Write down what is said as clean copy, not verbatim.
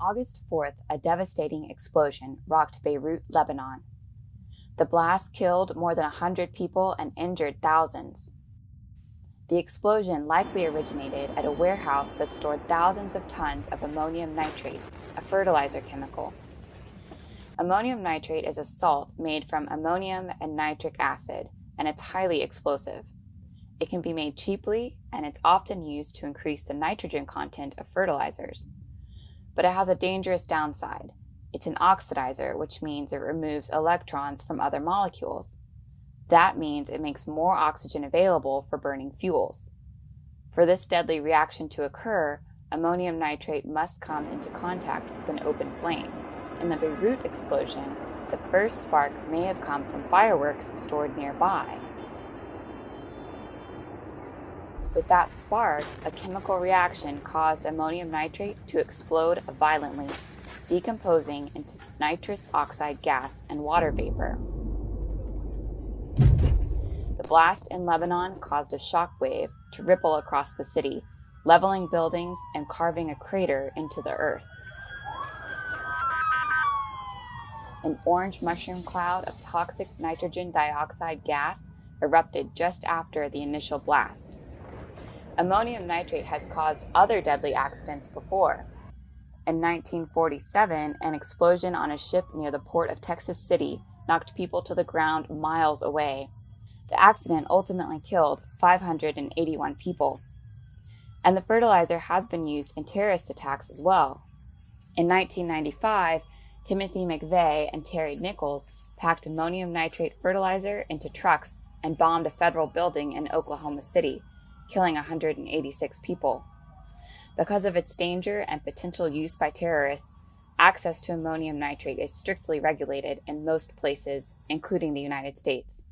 August 4th, a devastating explosion rocked Beirut, Lebanon. The blast killed more than 100 people and injured thousands. The explosion likely originated at a warehouse that stored thousands of tons of ammonium nitrate, a fertilizer chemical. Ammonium nitrate is a salt made from ammonium and nitric acid, and it's highly explosive. It can be made cheaply, and it's often used to increase the nitrogen content of fertilizers. But it has a dangerous downside. It's an oxidizer, which means it removes electrons from other molecules. That means it makes more oxygen available for burning fuels. For this deadly reaction to occur, ammonium nitrate must come into contact with an open flame. In the Beirut explosion, the first spark may have come from fireworks stored nearby. With that spark, a chemical reaction caused ammonium nitrate to explode violently, decomposing into nitrous oxide gas and water vapor. The blast in Lebanon caused a shock wave to ripple across the city, leveling buildings and carving a crater into the earth. An orange mushroom cloud of toxic nitrogen dioxide gas erupted just after the initial blast. Ammonium nitrate has caused other deadly accidents before. In 1947, an explosion on a ship near the port of Texas City knocked people to the ground miles away. The accident ultimately killed 581 people. And the fertilizer has been used in terrorist attacks as well. In 1995, Timothy McVeigh and Terry Nichols packed ammonium nitrate fertilizer into trucks and bombed a federal building in Oklahoma City, killing 186 people. Because of its danger and potential use by terrorists, access to ammonium nitrate is strictly regulated in most places, including the United States.